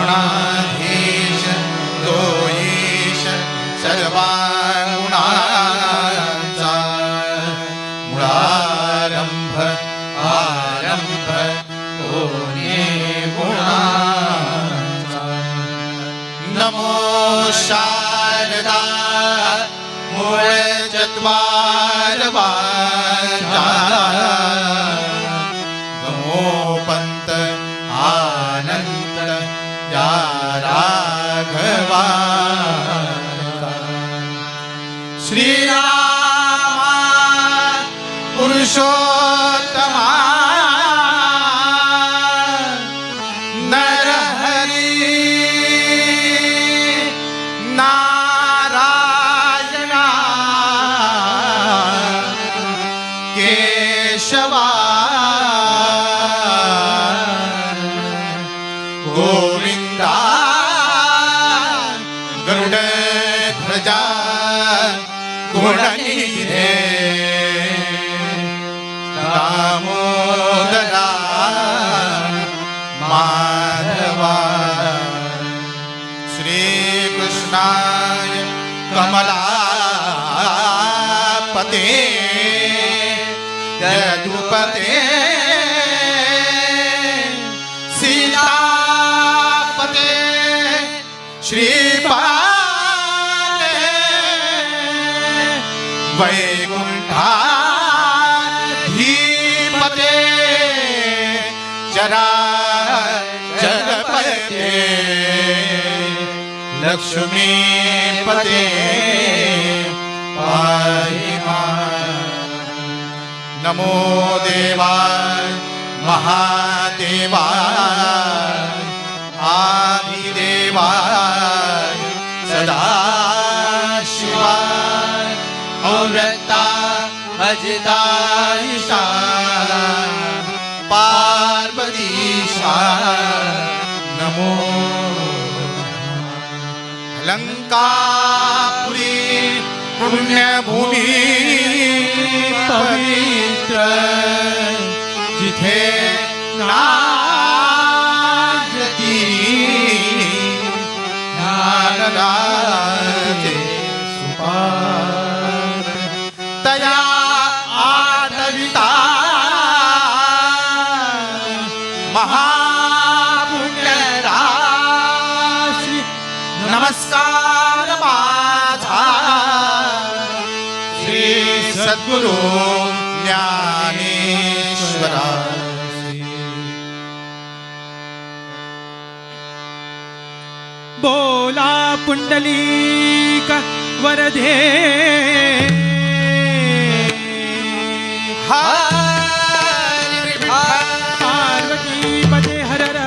गणाधीश दोयीश सर्वांगुणांचा मुळारंभ आरंभ कोणी गुणांचा नमो शारदा मूळ चत्वार वाचा नमो पंत आनंद या राघवा श्रीरामा पुरुषोत्तमा नरहरी नारायणा केशवा गोविंदा गरुडध्वजा गुणनिधे दामोदरा माधवा श्रीकृष्णाय कमलापते यदुपते सीतापते श्रीपादे वैकुंठाधिपते चराचरपते लक्ष्मीपते पाहि मां नमो देवाय महादेवाय आदिदेवाय सदाशिवाय अव्रता अजितायिषा पार्वतीशा नमो लंकापुरी पुण्यभूमी पवित्र जिथे नाजती ज्ञानदाते सुपात्र तया आदविता महापुण्यराशी नमस्कार माझा श्री सद्गुरु ज्ञानेश्वरा बोला पुंडलीक वरदे पार्वती पदे हर हर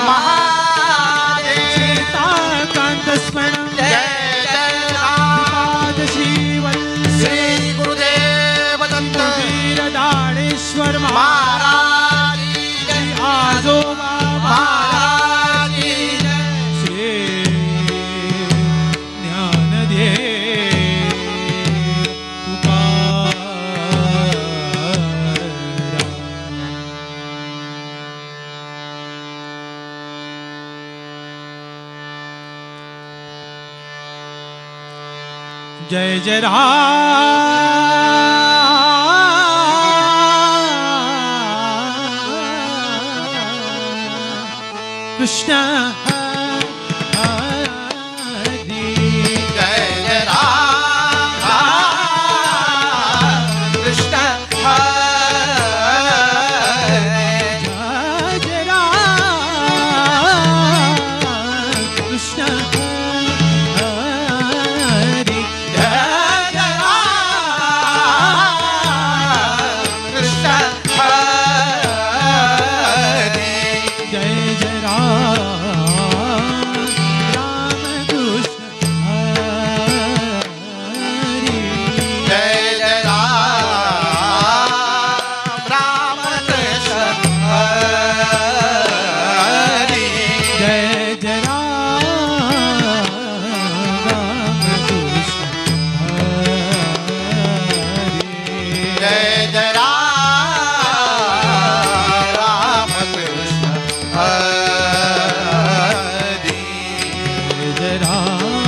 महादेव सीताकांत स्मरण जय जय राम श्री गुरुदेव दत्त वीर दाणेश्वर महाराज जय आजोबा महाराज श्री ज्ञानदेव तुकाराम जय जय राम कृष्ण हरि जय जय राम कृष्ण हरे जय जय राम कृष्ण हरि जय जय राम कृष्ण हरे जय जय राम कृष्ण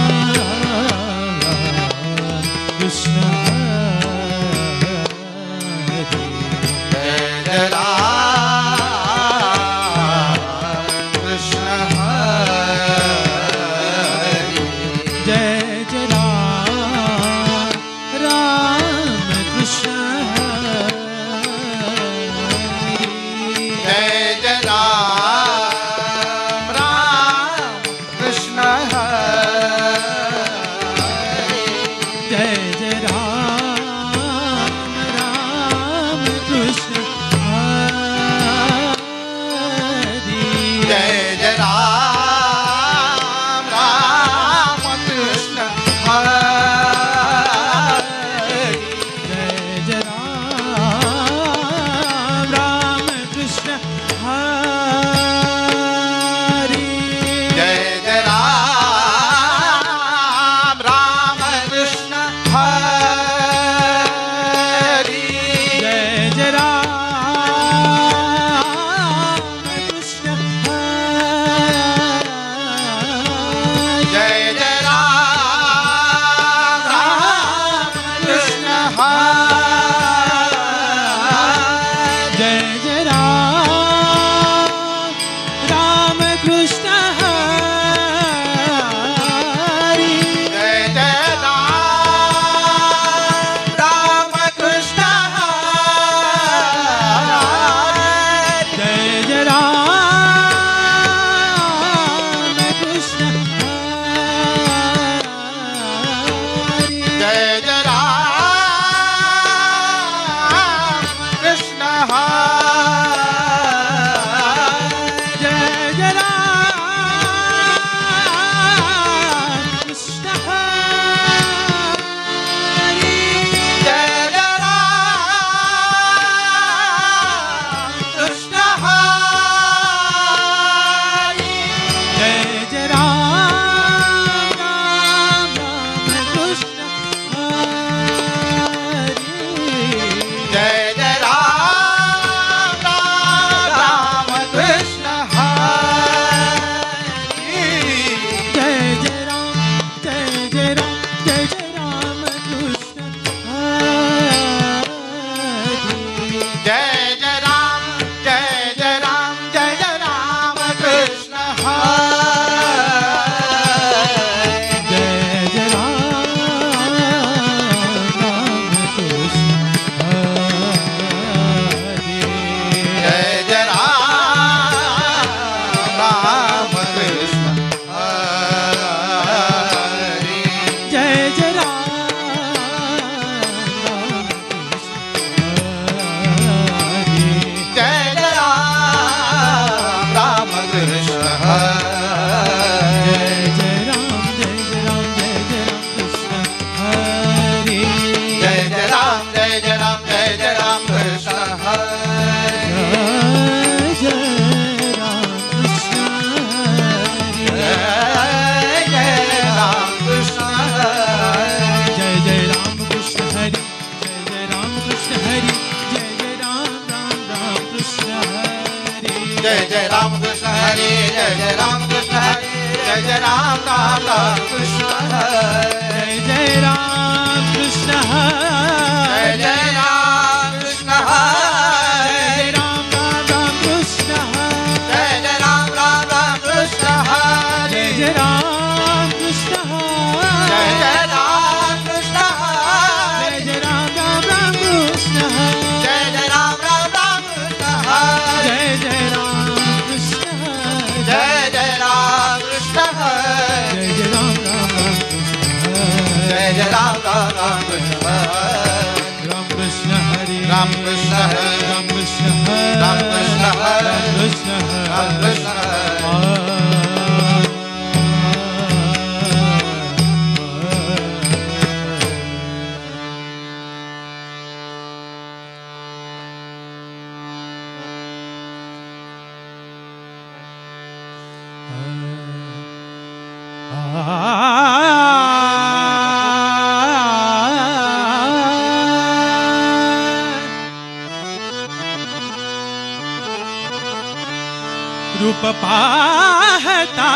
रूप पाहता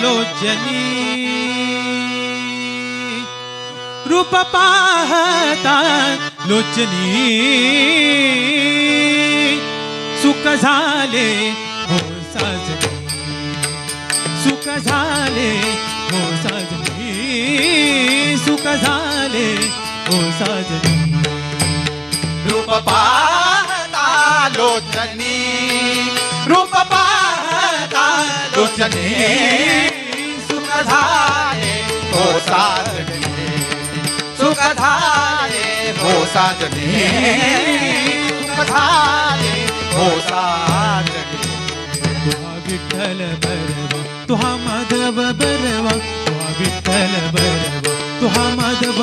लोचनी रूप पाहता लोचनी सुख झाले हो साजनी सुख झाले हो साजनी सुख झाले हो साजनी रूप पाहता लोचनी रूप पाहता लोचनी सुख झाले हो साजनी सुख झाले हो साजनी सुख झाले हो साजनी तुहा विठ्ठल बरवा तुहा माधव बरवा तुहा विठ्ठल बरवा तुहा माधव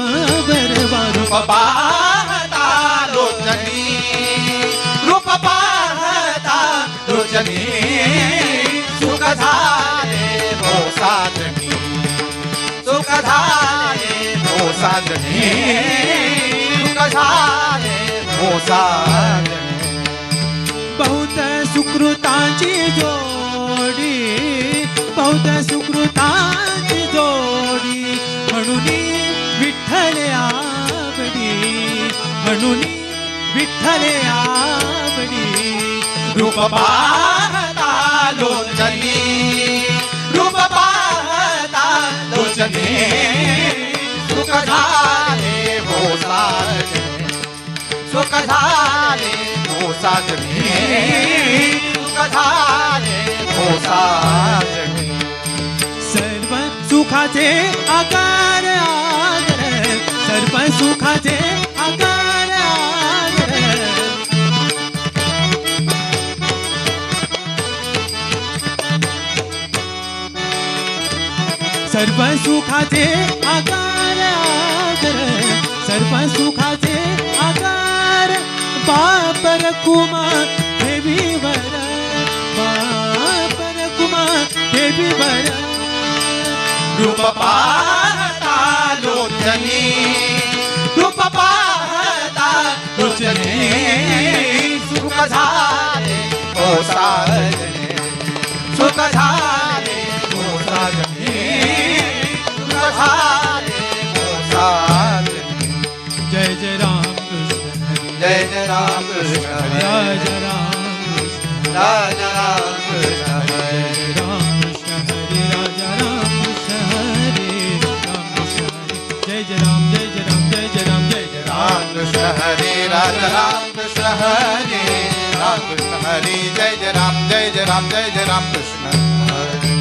बरवा रूप पाहता लोचनी रूप पाहता लोचनी सुख झाले हो साजनी सुख झाले हो साजनी सुख झाले हो साजनी बहुत सुकृताची जोडी बहुत सुकृताची जोडी म्हणून विठ्ठल आवडी म्हणून विठ्ठल आवडी रूप पाहता लोचनी रूप पाहता लोचनी सुख झाले हो साजनी सुख झाले हो साजनी सुख झाले हो साजनी सर्व सुखाचे आकार आदर सर्व सुखाचे आकार आदर सर्व सुखाचे आकार आदर सर्व सुखाचे आकार बापर कुमार देवीवर बापर कुमार देवीवर रूप पाहता लोचनी रूप पाहता लोचनी सुख झाले हो साजनी सुख झाले हो साजनी सुख झाले हो साजनी जय जय राम कृष्ण हरी जय जय राम कृष्ण जय हरे जय राम कृष्ण राजा राम कृष्ण हरे हरे राम कृष्ण हरे राजा राम कृष्ण हरे राम कृष्ण हरे जय जय राम जय जय राम जय जय राम जय जय राम राम कृष्ण हरे राजा राम कृष्ण हरे राम कृष्ण हरे जय जय राम जय जय राम जय जय राम कृष्ण हरे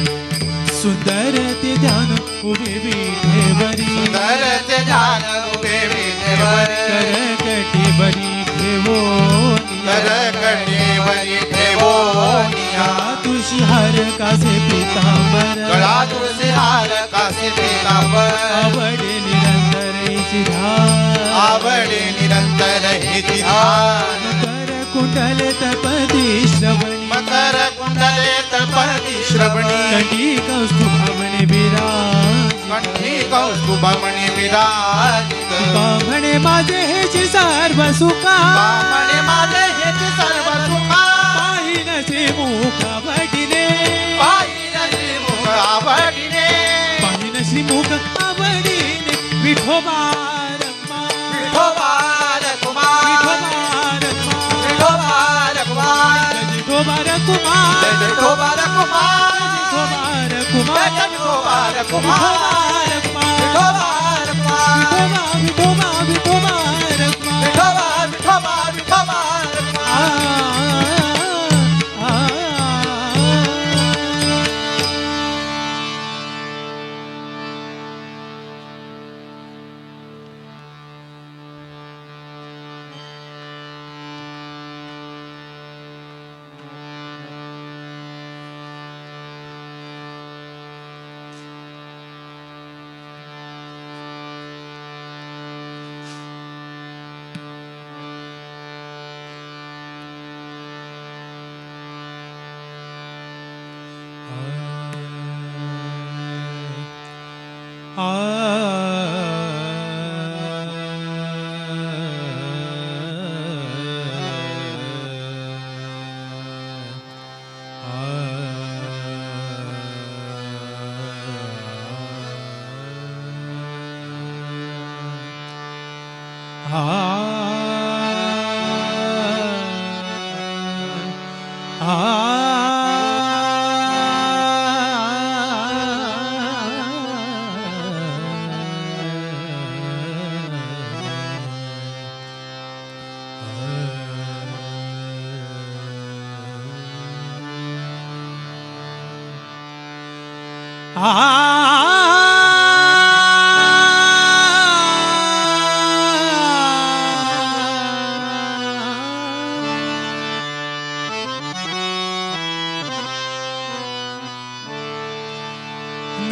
सुंदर ते ध्यान उभे विठेवरी सुंदर ते ध्यान उभे विठेवर करकटी बरी ठेवो करकटीवरी ठेवोनिया तुळशी हार कासे पितांबर गळा तुळशी हार काशी पीतांबर आवडे निरंतर हिची ध्यान आवडे निरंतर हिची ध्यान कर कुंडल तपदी श्रवणी मकर कुंडले तपती श्रवणी कंठी कौस्तुभामणे विराज कंठी कौस्तुभमणी विराजित म्हणे माझे हेची सर्व सुखा म्हणे माझे हेची सर्व सुखा पाहिन श्री मुख आवडीने पाहिन श्रीमुख आवडीने पाहिन श्री मुख आवडीने विठोबा रखमा विठोबा रखुमार विठोबा रखमा विठोबा रखुमार जय विठोबा रखमा विठोबा रखुमार विठोबा रखमा जय विठोबा रखुमार विठोबा रखमा विठोबा रखमा विठोबा विठोबा विठोबा रखुमार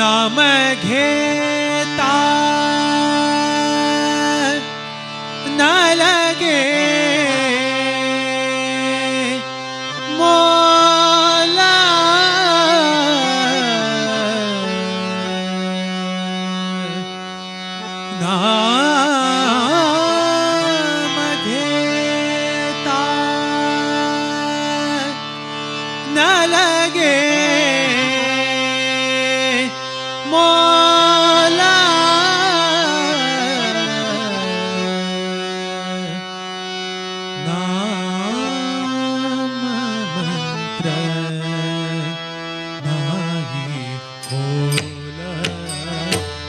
नाम घेता न लगे मोला नाम घेता न लगे मोला नाम मंत्र नाही खोल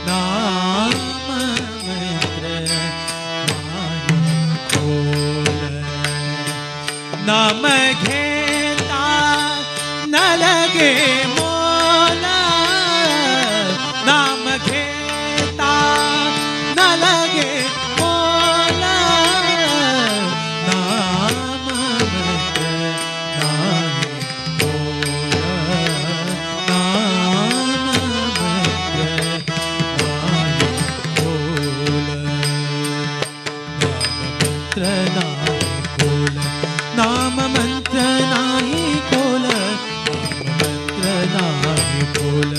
नाम मंत्र नाही खोल नाम घेता न लगे मोला नाम घेता न लगे मोला नाम मंत्र नाही खोल नाम मंत्र नाही खोल नाम मंत्र नाही खोल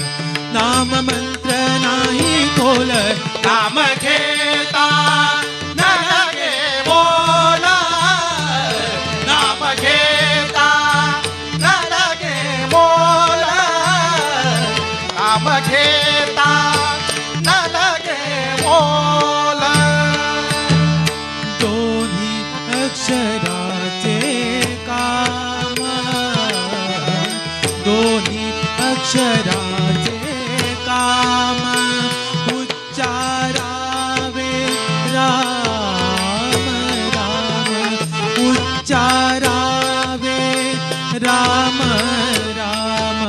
नाम मंत्र नाही खोल नाम घेता न लगे मोला नाम घेता न लगे मोला नाम घेता न लगे मोला दोन्ही अक्षराचे काम दोन्ही अक्षराचे काम उच्चारावे राम राम उच्चारावे राम राम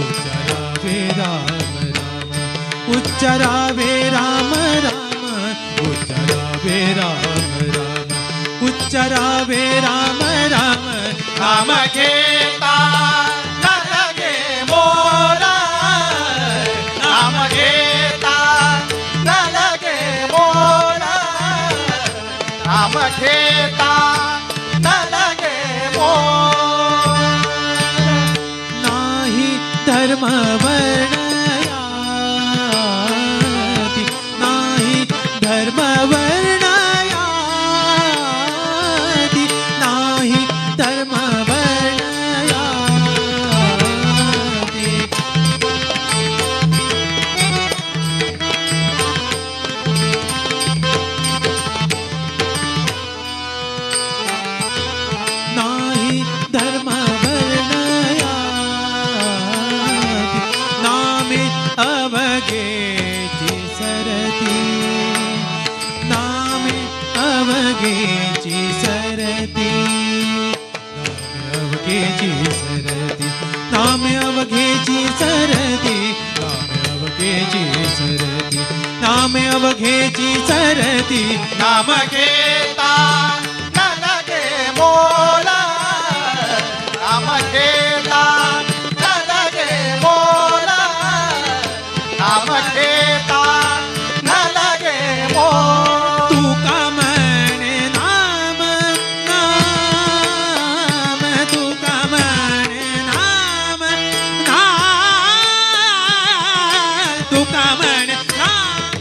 उच्चारावे राम राम उच्चारावे राम राम उच्चारावे राम राम उच्चारावे राम राम नाम घेता न लगे मोला नाम घेता न लगे मोला नाम घेता न लगे मोला नाही धर्म वर्णयाती नाही धर्म वर्णयाती नाही धर्म वर्णयाती नाही धर्म वर्णयाती नामे अवघेची सरती नामे अवघेची सरती नामे अवघेची सरती नामे अवघेची सरती नामे अवघेची सरती नाम घेता न लगे मोला नाम घेता न लगे मोला नाम घेता न लगे मोला तू का म्हणे नाम नाम तू का म्हणे नाम नाम तू का म्हणे नाम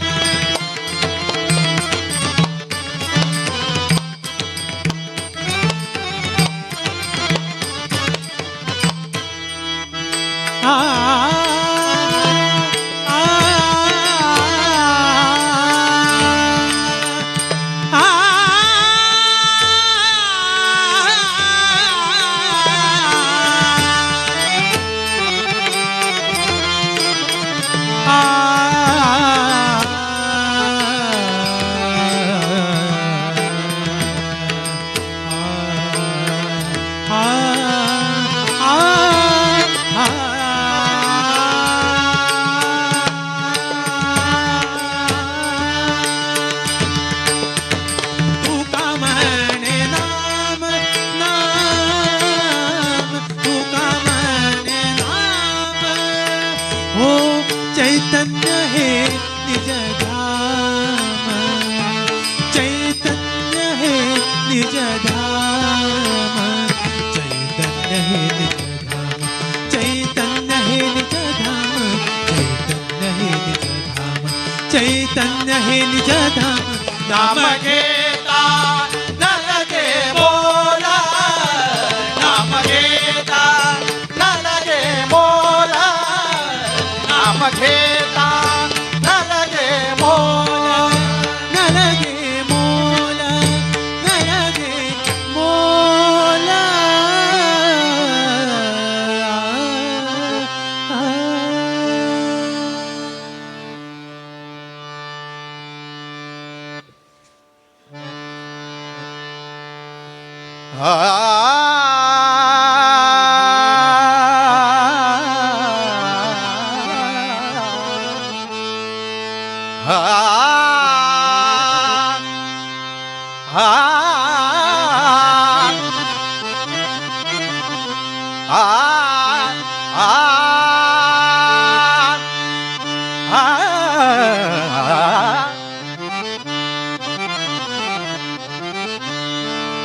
हे निज धाम चैतन्य हे निज धाम चैतन्य हे निज धाम चैतन्य हे निज धाम चैतन्य हे निज धाम नाम घेता न लगे मोला नाम घेता न लगे मोला नाम घेता न लगे मोला न लगे मोला न लगे मोला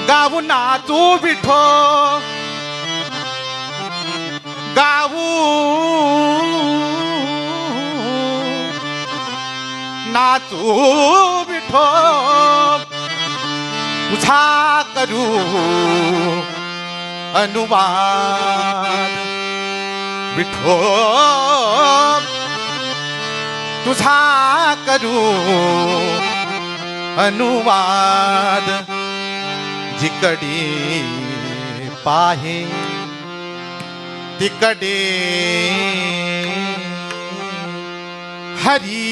गाऊ नाचू विठो गाऊ नाचू विठो तुझा करू अनुवाद विठो तुझा करू अनुवाद जिकडे पाहे तिकडे हरी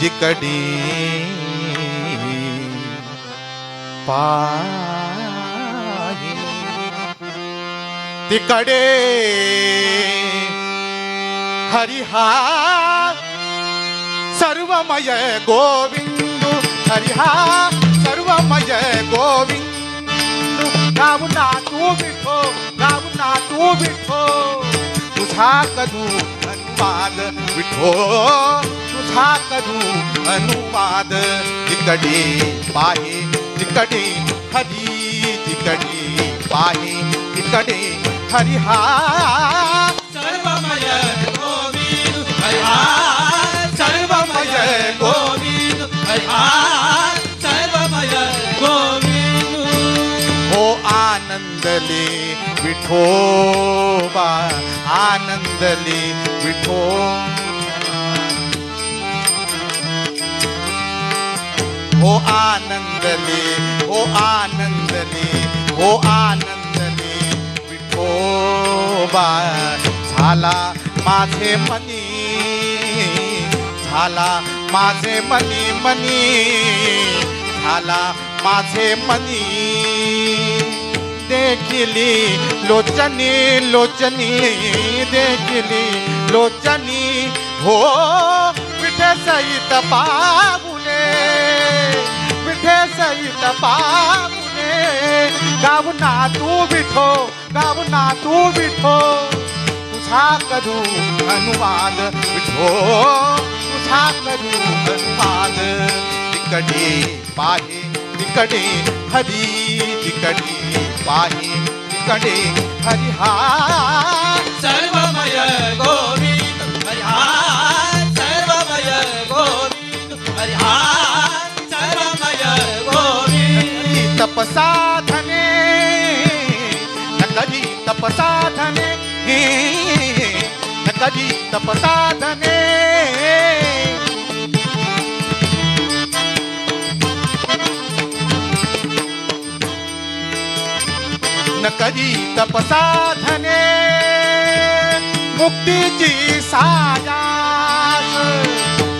जिकडे पाहे तिकडे हरी हा सर्वमय गोविंद हरी हा सर्वमय गोविंद गाऊ नाचू विठो गाऊ नाचू विठो तुझा करू अनुवाद विठो तुझा करू अनुवाद जिकडे पाहे तिकडे हरी जिकडे पाहे तिकडे हरी हा सर्वमय गोविंद हरी हा सर्वमय गोविंद हरी हा सर्वमय गोविंद हो आनंदले विठोबा आनंदले विठो हो आनंदले हो आनंदले हो आनंदले विठोबा झाला माझे मनी झाला माझे मनी मनी झाला माझे मनी देखिली लोचनी लोचनी देखिली लोचनी हो विठे सहित पागुले विठे सहित पागुले गाऊ नाचू विठो गाऊ नाचू विठो तुझा करू अनुवाद विठो तुझा करू अनुवाद तिकडे पाहे तिकडे हरी तिकडे पाहे तिकडे हरी हा सर्वमय गोविंद हरी हा सर्वमय गोविंद हरी हा सर्वमय गोविंद तपसाधने न कधी तपसाधने न कधी तपसाधने न कधी तपसाधने मुक्तीची सायास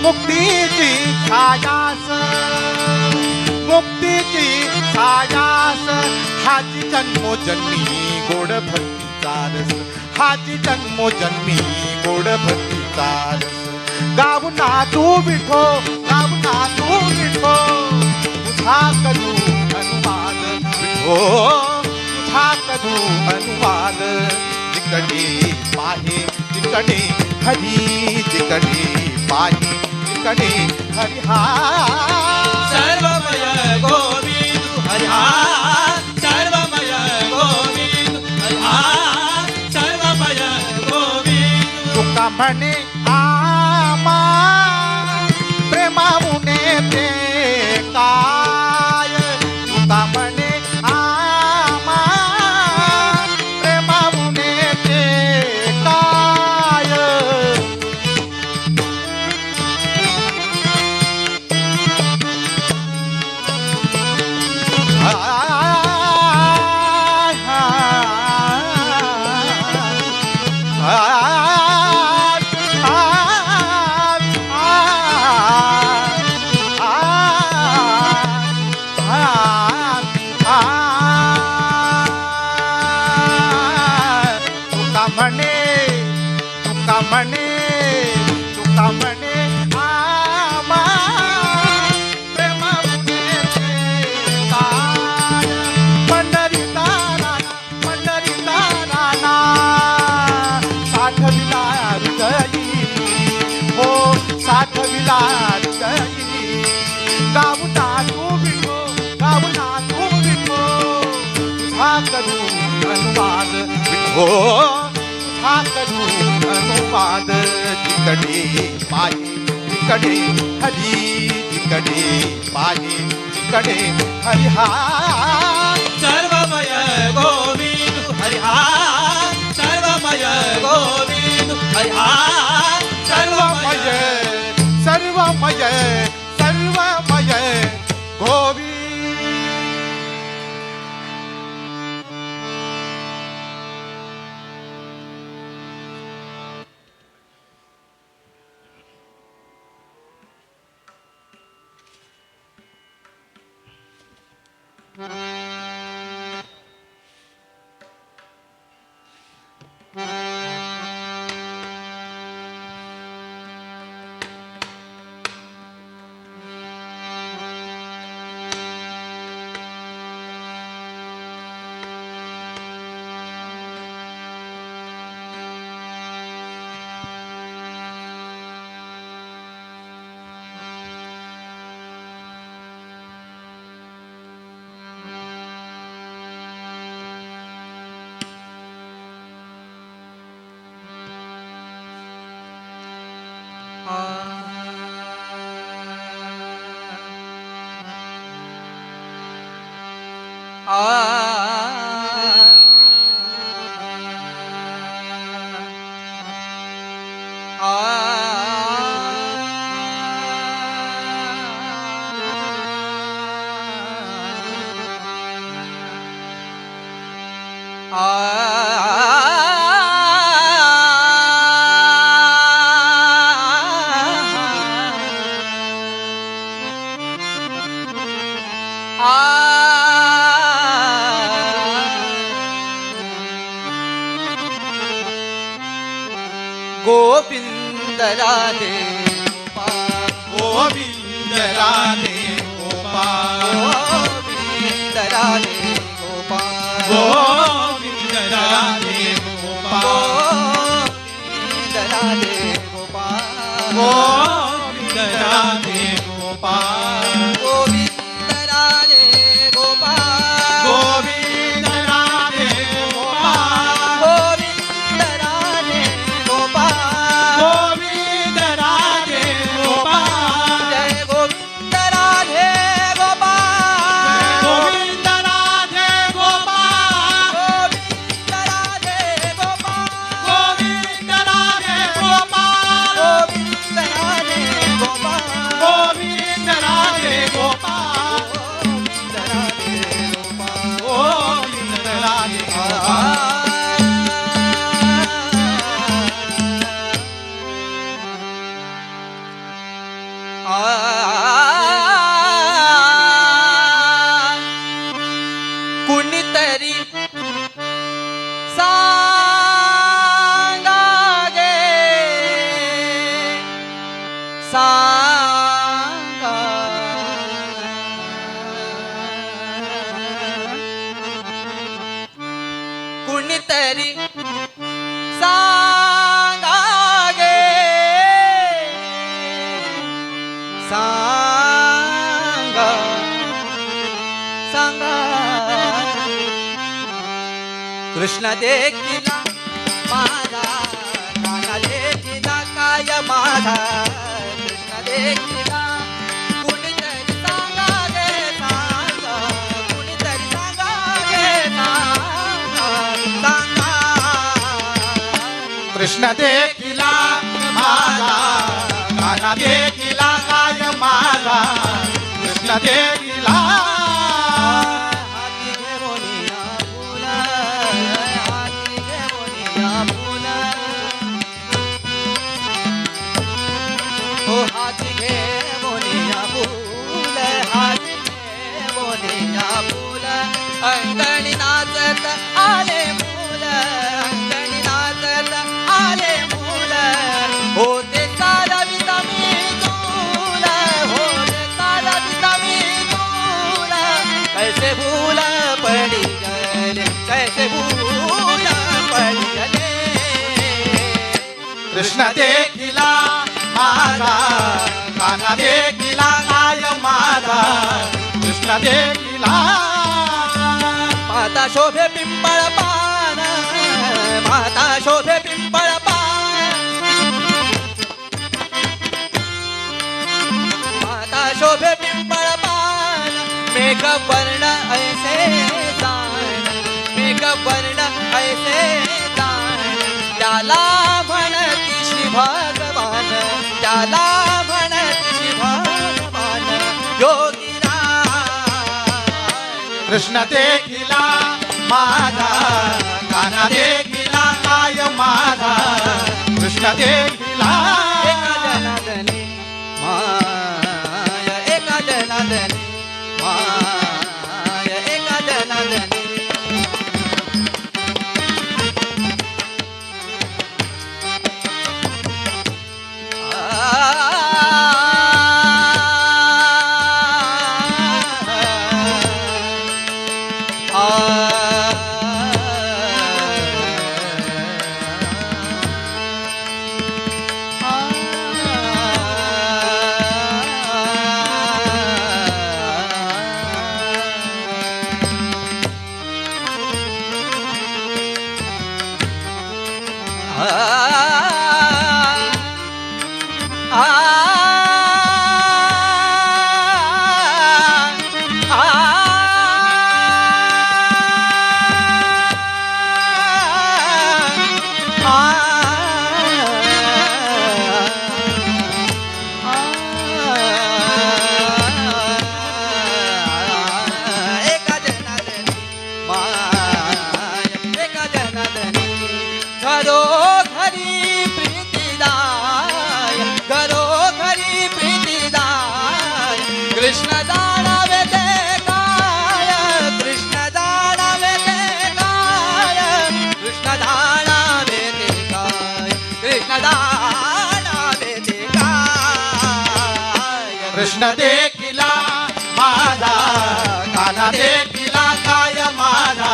मुक्तीची सायास मुक्तीची सायास हाची जन्मोजन्मी गोड भक्तीचा रस हाची जन्मोजन्मी गोड भक्तीचा रस गाऊ नाचू विठो गाऊ नाचू विठो तुझा करू अनुवाद विठो तुझा करू अनुवाद तिकडे पाहे जिकडे हरी जिकडे पायी तिकडे हरी हा सर्वमय गोविंद हरी हा सर्वमय गोविंद हरी हा सर्वमय गोविंद तुका म्हणे आमा प्रेमामुने ते काय तुका म्हणे आमा प्रेमामुने ते काय तुका म्हणे आमा प्रेमामुने ते काय पंढरीचा नाना साठविला हृदयी हो साठविला हृदयी गावना तू विठो तुझा करू अनुवाद विठो तुझा करू अनुवाद जिकडे पायी तिकडे हरी जिकडे पायी तिकडे हरी हा सर्वमय गोविंद हरी हा सर्वमय गोविंद हरी हा सर्वमय सर्वमय सर्वमय गोविंद गोविंद राधे गोविंद राधे गोपाल गोविंद राधे गोपाल गोविंद राधे गोपाल गोविंद राधे गोपाल गोविंद राधे गोपाल गोविंद राधे गोपाल गोविंद राधे गोपाल गोविंद राधे गोपाल गोविंद राधे गोपाल जय गोविंद राधे गोपाल गोविंद राधे गोपाल गोविंद राधे गोपाल गोविंद राधे गोपाल गोविंद राधे गोपाल गोविंद राधे गोपाल गोविंद राधे गोपाल गोविंद राधे गोपाल कुणीतरी सांगा गे सांगा कुणीतरी सांगा कृष्ण देखिला माझा काना देखिला काय माझा कृष्ण देखिला कुणीतरी सांगा गे सांगा कुणीतरी सांगा गे सांगा कृष्ण देखिला माझा काना देखिला काय माझा कृष्ण देखिला हाती घेऊनिया फुल हाती घेऊनिया फुल हो हाती घेऊनिया फुल हाती घेऊनिया फुल अंगणी नाचत आले फुल अंगणी नाचत आले फुल होते सारा विटामी दूल होते सारा विटामी दूल कैसे भूल पड़ी गले कैसे भूल पड़ी गले कृष्ण देखिला माझा काना देखिला काय माझा कृष्ण देखिला माता शोभे पिंपळ पान माता शोभे पिंपळ पान माता शोभे पिंपळ पान मेघ वर्ण ऐसे दान मेघ वर्ण ऐसे दान त्याला म्हणती श्री भगवान त्याला म्हणती श्री भगवान योगीराज कृष्ण देखिला माझा काना देखिला काय माझा कृष्ण देखिला एका जनार्दने माय एका जनार्दने माय एका जनार्दने एका जनार्दनी माय एका जनार्दनी घरोघरी प्रीतीदाय घरोघरी प्रीतीदाय कृष्ण जाणावे ते काय कृष्ण जाणावे ते काय कृष्ण जाणावे ते काय कृष्ण जाणावे ते काय कृष्ण देखिला माझा काना देखिला काय माझा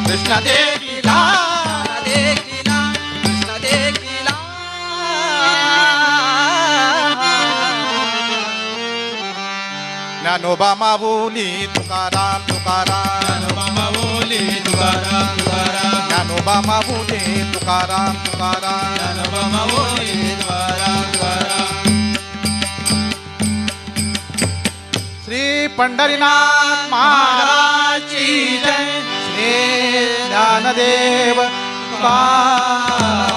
कृष्ण देखिला देखिला कृष्ण देखिला ज्ञानोबा माऊली तुकाराम तुकाराम बोली तुकाराम तुकाराम ज्ञानोबा माऊली तुकाराम तुकाराम बोली तुकाराम तुकाराम श्री पंढरीनाथ महाराज की जय श्री ज्ञानदेव तुकाराम